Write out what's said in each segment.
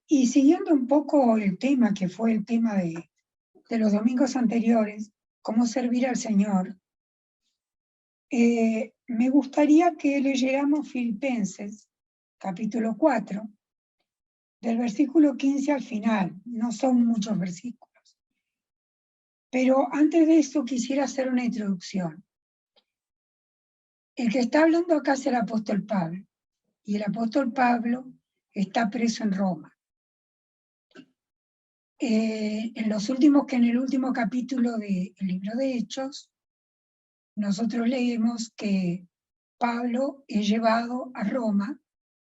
Y siguiendo un poco el tema que fue el tema de los domingos anteriores, cómo servir al Señor, me gustaría que leyéramos Filipenses, capítulo 4, del versículo 15 al final. No son muchos versículos. Pero antes de eso quisiera hacer una introducción. El que está hablando acá es el apóstol Pablo, y el apóstol Pablo está preso en Roma. En el último capítulo del libro de Hechos, nosotros leemos que Pablo es llevado a Roma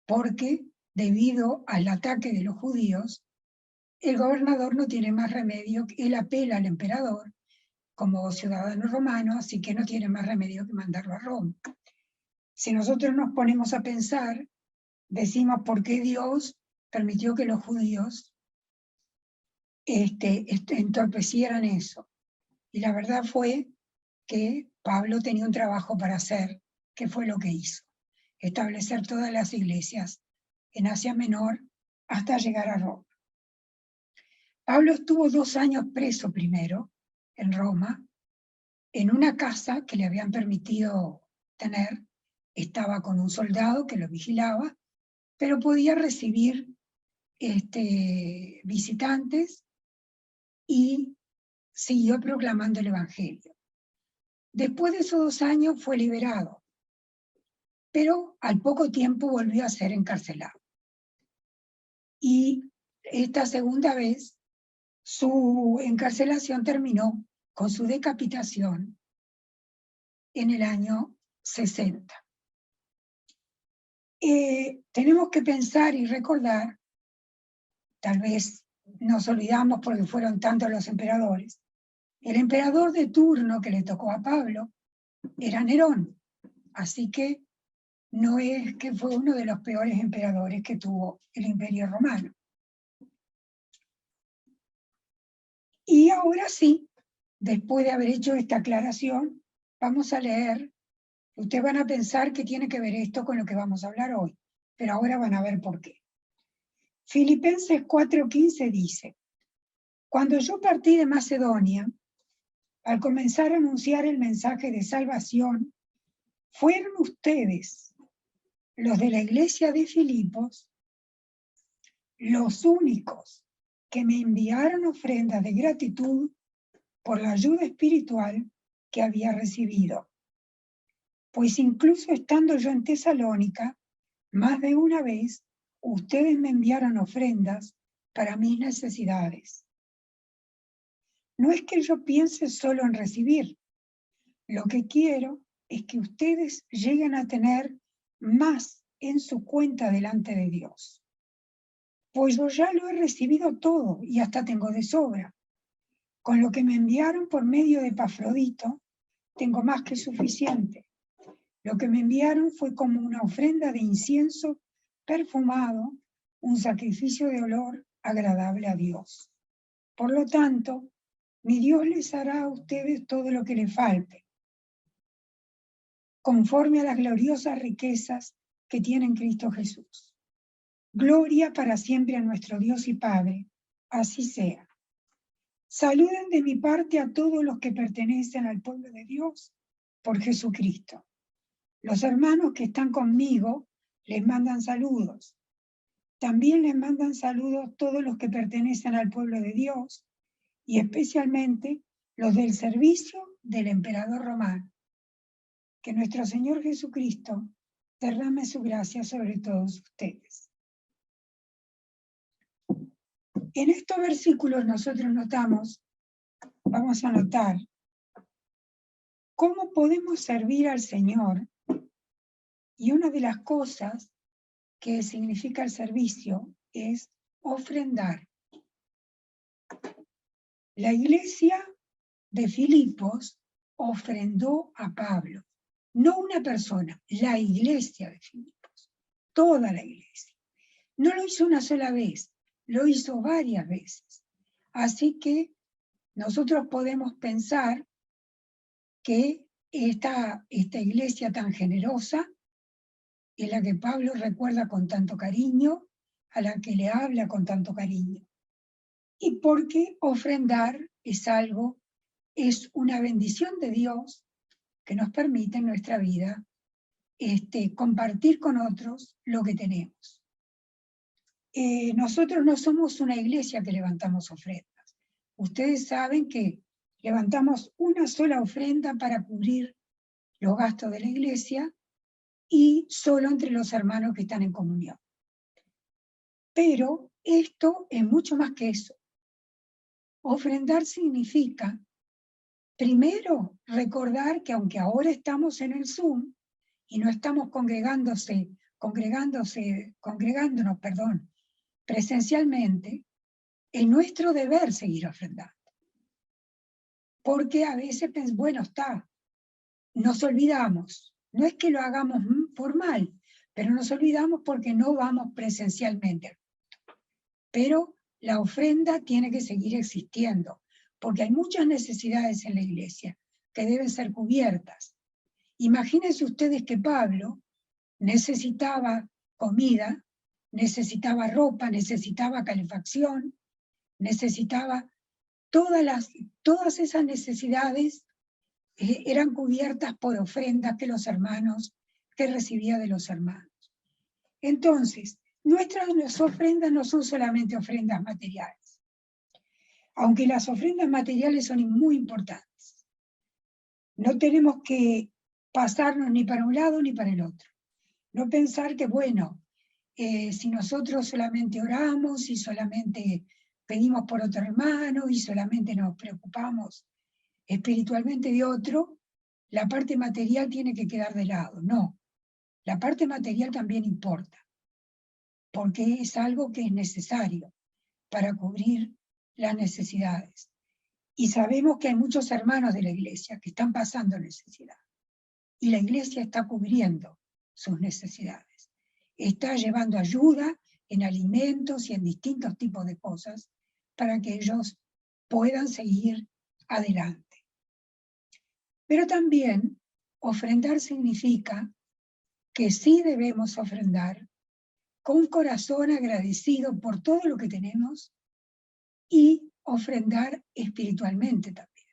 porque, debido al ataque de los judíos, el gobernador no tiene más remedio, él apela al emperador como ciudadano romano, así que no tiene más remedio que mandarlo a Roma. Si nosotros nos ponemos a pensar, decimos por qué Dios permitió que los judíos entorpecieran eso. Y la verdad fue que Pablo tenía un trabajo para hacer, que fue lo que hizo: establecer todas las iglesias en Asia Menor hasta llegar a Roma. Pablo estuvo 2 años preso primero en Roma, en una casa que le habían permitido tener. Estaba con un soldado que lo vigilaba, pero podía recibir visitantes, y siguió proclamando el Evangelio. Después de esos 2 años fue liberado, pero al poco tiempo volvió a ser encarcelado. Y esta segunda vez, su encarcelación terminó con su decapitación en el año 60. Tenemos que pensar y recordar, tal vez nos olvidamos porque fueron tantos los emperadores, el emperador de turno que le tocó a Pablo era Nerón, así que no es que fue uno de los peores emperadores que tuvo el Imperio Romano. Y ahora sí, después de haber hecho esta aclaración, vamos a leer. Ustedes van a pensar que tiene que ver esto con lo que vamos a hablar hoy, pero ahora van a ver por qué. Filipenses 4:15 dice: cuando yo partí de Macedonia, al comenzar a anunciar el mensaje de salvación, fueron ustedes, los de la iglesia de Filipos, los únicos que me enviaron ofrendas de gratitud por la ayuda espiritual que había recibido. Pues incluso estando yo en Tesalónica, más de una vez, ustedes me enviaron ofrendas para mis necesidades. No es que yo piense solo en recibir. Lo que quiero es que ustedes lleguen a tener más en su cuenta delante de Dios. Pues yo ya lo he recibido todo y hasta tengo de sobra. Con lo que me enviaron por medio de Epafrodito, tengo más que suficiente. Lo que me enviaron fue como una ofrenda de incienso perfumado, un sacrificio de olor agradable a Dios. Por lo tanto, mi Dios les hará a ustedes todo lo que les falte, conforme a las gloriosas riquezas que tiene en Cristo Jesús. Gloria para siempre a nuestro Dios y Padre, así sea. Saluden de mi parte a todos los que pertenecen al pueblo de Dios por Jesucristo. Los hermanos que están conmigo les mandan saludos. También les mandan saludos todos los que pertenecen al pueblo de Dios, y especialmente los del servicio del emperador romano. Que nuestro Señor Jesucristo derrame su gracia sobre todos ustedes. En estos versículos nosotros vamos a notar cómo podemos servir al Señor, y una de las cosas que significa el servicio es ofrendar. La iglesia de Filipos ofrendó a Pablo, no una persona, la iglesia de Filipos, toda la iglesia. No lo hizo una sola vez, lo hizo varias veces. Así que nosotros podemos pensar que esta iglesia tan generosa es la que Pablo recuerda con tanto cariño a la que le habla con tanto cariño. Y porque ofrendar es algo, es una bendición de Dios que nos permite en nuestra vida compartir con otros lo que tenemos. Nosotros no somos una iglesia que levantamos ofrendas. Ustedes saben que levantamos una sola ofrenda para cubrir los gastos de la iglesia y solo entre los hermanos que están en comunión. Pero esto es mucho más que eso. Ofrendar significa, primero, recordar que aunque ahora estamos en el Zoom y no estamos congregándonos, presencialmente, es nuestro deber seguir ofrendando. Porque a veces, bueno, nos olvidamos. No es que lo hagamos formal, pero nos olvidamos porque no vamos presencialmente. Pero la ofrenda tiene que seguir existiendo, porque hay muchas necesidades en la iglesia que deben ser cubiertas. Imagínense ustedes que Pablo necesitaba comida, necesitaba ropa, necesitaba calefacción, necesitaba todas esas necesidades eran cubiertas por ofrendas que recibía de los hermanos. Entonces, nuestras ofrendas no son solamente ofrendas materiales, aunque las ofrendas materiales son muy importantes. No tenemos que pasarnos ni para un lado ni para el otro. No pensar que, bueno, si nosotros solamente oramos y solamente pedimos por otro hermano y solamente nos preocupamos espiritualmente de otro, la parte material tiene que quedar de lado. No, la parte material también importa, porque es algo que es necesario para cubrir las necesidades. Y sabemos que hay muchos hermanos de la iglesia que están pasando necesidad. Y la iglesia está cubriendo sus necesidades. Está llevando ayuda en alimentos y en distintos tipos de cosas para que ellos puedan seguir adelante. Pero también ofrendar significa que sí debemos ofrendar con corazón agradecido por todo lo que tenemos y ofrendar espiritualmente también.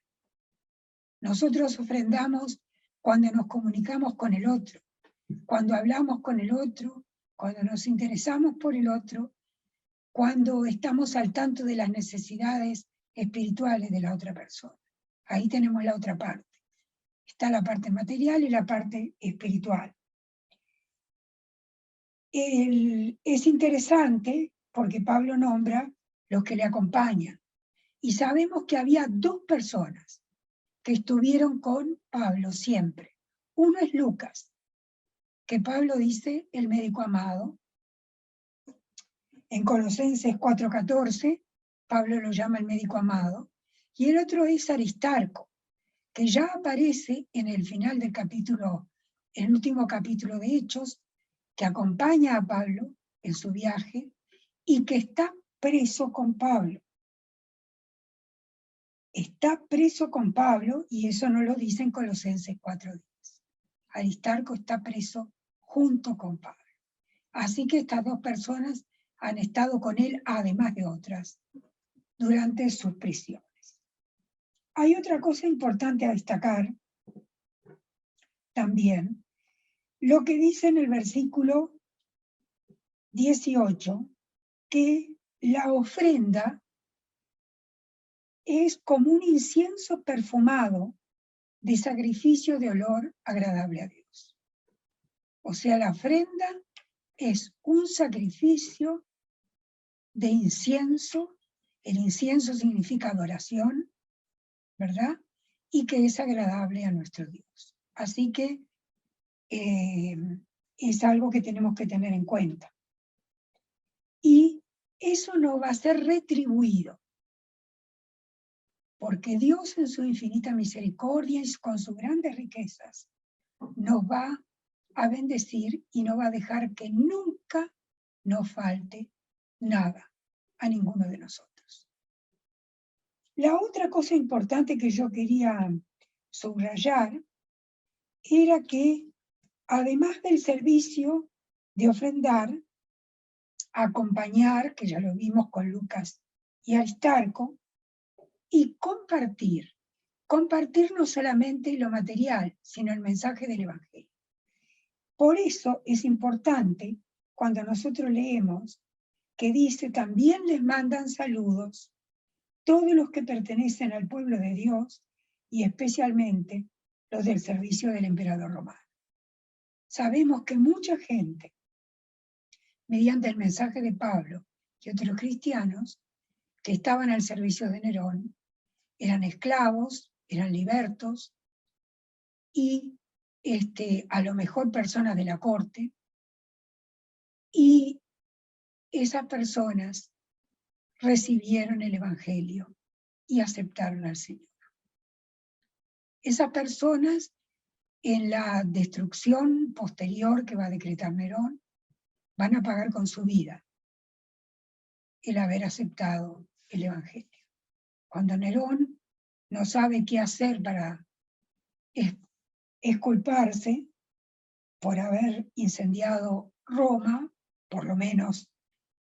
Nosotros ofrendamos cuando nos comunicamos con el otro, cuando hablamos con el otro, cuando nos interesamos por el otro, cuando estamos al tanto de las necesidades espirituales de la otra persona. Ahí tenemos la otra parte. Está la parte material y la parte espiritual. Es interesante porque Pablo nombra los que le acompañan. Y sabemos que había dos personas que estuvieron con Pablo siempre. Uno es Lucas, que Pablo dice el médico amado. En Colosenses 4:14, Pablo lo llama el médico amado. Y el otro es Aristarco, que ya aparece en el final del capítulo, el último capítulo de Hechos, que acompaña a Pablo en su viaje y que está preso con Pablo. Está preso con Pablo y eso no lo dice en Colosenses 4:10. Aristarco está preso junto con Pablo. Así que estas dos personas han estado con él, además de otras, durante sus prisiones. Hay otra cosa importante a destacar también, lo que dice en el versículo 18, que la ofrenda es como un incienso perfumado de sacrificio de olor agradable a Dios. O sea, la ofrenda es un sacrificio de incienso. El incienso significa adoración, ¿verdad? Y que es agradable a nuestro Dios. Así que es algo que tenemos que tener en cuenta. Y eso no va a ser retribuido, porque Dios en su infinita misericordia y con sus grandes riquezas nos va a bendecir y no va a dejar que nunca nos falte nada a ninguno de nosotros. La otra cosa importante que yo quería subrayar era que además del servicio de ofrendar, acompañar, que ya lo vimos con Lucas y Aristarco, y compartir. Compartir no solamente lo material, sino el mensaje del Evangelio. Por eso es importante, cuando nosotros leemos, que dice, también les mandan saludos todos los que pertenecen al pueblo de Dios, y especialmente los del servicio del emperador romano. Sabemos que mucha gente, mediante el mensaje de Pablo y otros cristianos, que estaban al servicio de Nerón, eran esclavos, eran libertos, y a lo mejor personas de la corte, y esas personas recibieron el Evangelio y aceptaron al Señor. Esas personas, en la destrucción posterior que va a decretar Nerón, van a pagar con su vida el haber aceptado el Evangelio. Cuando Nerón no sabe qué hacer para exculparse por haber incendiado Roma, por lo menos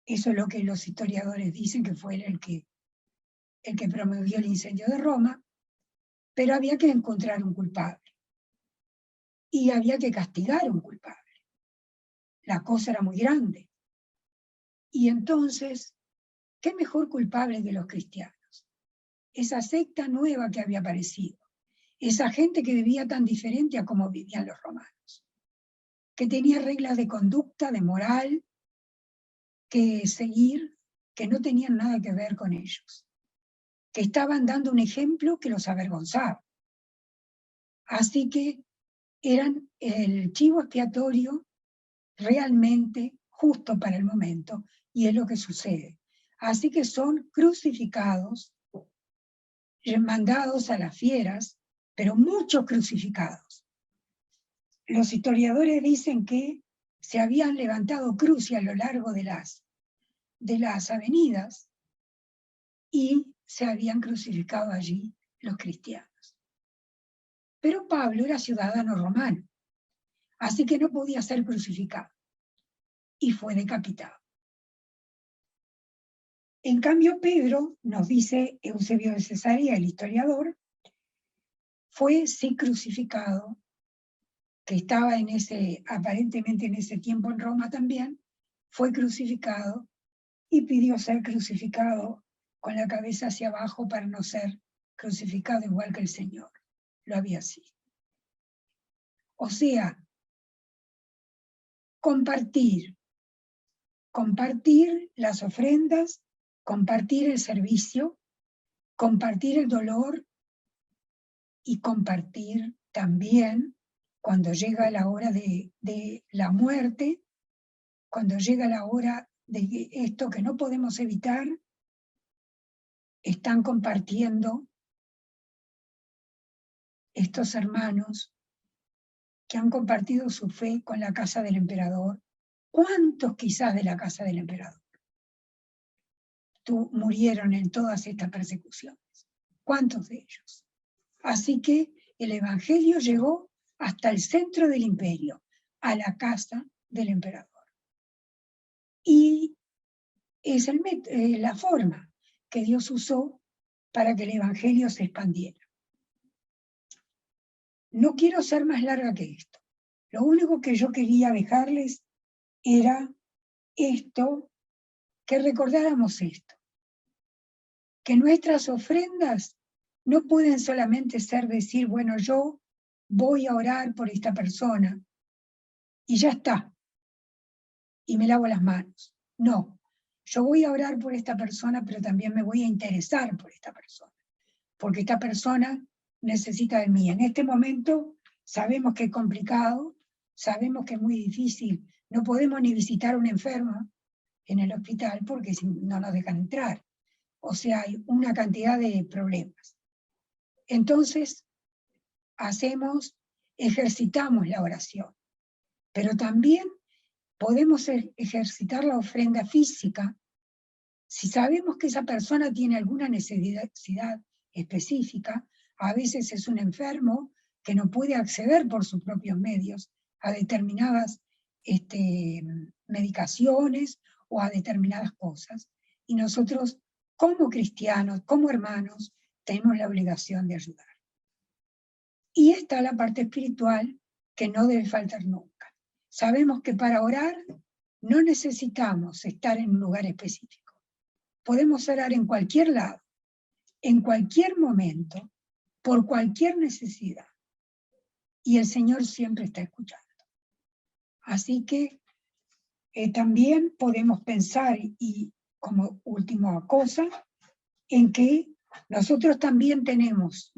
eso es lo que los historiadores dicen, que fue el que promovió el incendio de Roma, pero había que encontrar un culpable. Y había que castigar a un culpable. La cosa era muy grande. Y entonces, ¿qué mejor culpable que los cristianos? Esa secta nueva que había aparecido, esa gente que vivía tan diferente a como vivían los romanos, que tenía reglas de conducta, de moral, que seguir, que no tenían nada que ver con ellos, que estaban dando un ejemplo que los avergonzaba. Así que eran el chivo expiatorio realmente justo para el momento, y es lo que sucede. Así que son crucificados, mandados a las fieras, pero muchos crucificados. Los historiadores dicen que se habían levantado cruces a lo largo de las avenidas y se habían crucificado allí los cristianos. Pero Pablo era ciudadano romano, así que no podía ser crucificado y fue decapitado. En cambio, Pedro, nos dice Eusebio de Cesarea, el historiador, fue sí crucificado, que estaba aparentemente en ese tiempo en Roma también, fue crucificado y pidió ser crucificado con la cabeza hacia abajo para no ser crucificado igual que el Señor lo había sido. O sea, compartir las ofrendas, compartir el servicio, compartir el dolor y compartir también cuando llega la hora de la muerte, cuando llega la hora de esto que no podemos evitar, están compartiendo estos hermanos que han compartido su fe con la casa del emperador. ¿Cuántos quizás de la casa del emperador murieron en todas estas persecuciones? ¿Cuántos de ellos? Así que el Evangelio llegó hasta el centro del imperio, a la casa del emperador. Y es la forma que Dios usó para que el Evangelio se expandiera. No quiero ser más larga que esto. Lo único que yo quería dejarles era esto, que recordáramos esto, que nuestras ofrendas no pueden solamente ser decir, bueno, yo voy a orar por esta persona y ya está, y me lavo las manos. No, yo voy a orar por esta persona, pero también me voy a interesar por esta persona, porque esta persona necesita de mí. En este momento sabemos que es complicado, sabemos que es muy difícil, no podemos ni visitar a un enfermo en el hospital porque no nos dejan entrar. O sea, hay una cantidad de problemas. Entonces, ejercitamos la oración, pero también podemos ejercitar la ofrenda física si sabemos que esa persona tiene alguna necesidad específica. A veces es un enfermo que no puede acceder por sus propios medios a determinadas medicaciones o a determinadas cosas. Y nosotros, como cristianos, como hermanos, tenemos la obligación de ayudar. Y está la parte espiritual que no debe faltar nunca. Sabemos que para orar no necesitamos estar en un lugar específico. Podemos orar en cualquier lado, en cualquier momento, por cualquier necesidad. Y el Señor siempre está escuchando. Así que también podemos pensar, y como última cosa, en que nosotros también tenemos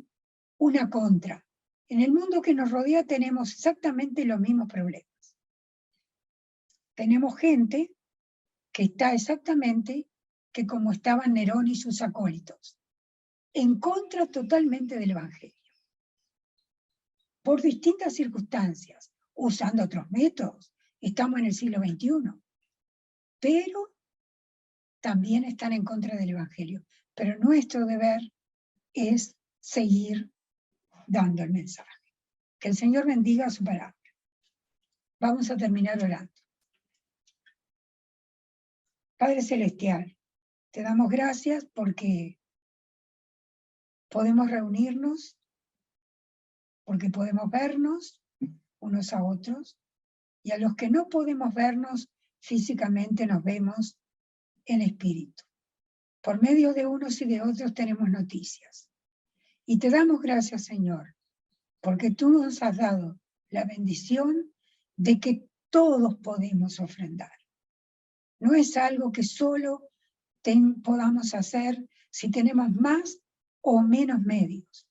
una contra. En el mundo que nos rodea tenemos exactamente los mismos problemas. Tenemos gente que está exactamente que como estaban Nerón y sus acólitos, en contra totalmente del Evangelio. Por distintas circunstancias, usando otros métodos. Estamos en el siglo XXI. Pero también están en contra del Evangelio. Pero nuestro deber es seguir dando el mensaje. Que el Señor bendiga su palabra. Vamos a terminar orando. Padre Celestial, te damos gracias porque podemos reunirnos, porque podemos vernos unos a otros, y a los que no podemos vernos físicamente nos vemos en espíritu. Por medio de unos y de otros tenemos noticias. Y te damos gracias, Señor, porque tú nos has dado la bendición de que todos podemos ofrendar. No es algo que solo podamos hacer si tenemos más o menos medios,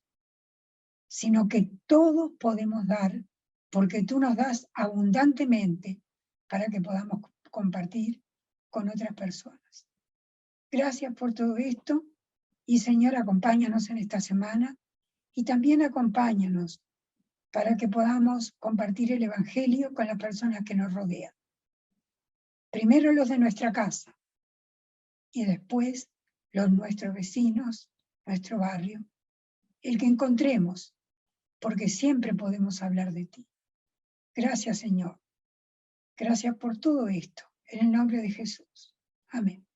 sino que todos podemos dar, porque tú nos das abundantemente para que podamos compartir con otras personas. Gracias por todo esto, y Señor, acompáñanos en esta semana, y también acompáñanos para que podamos compartir el Evangelio con las personas que nos rodean. Primero los de nuestra casa, y después nuestros vecinos, nuestro barrio, el que encontremos, porque siempre podemos hablar de ti. Gracias, Señor. Gracias por todo esto. En el nombre de Jesús. Amén.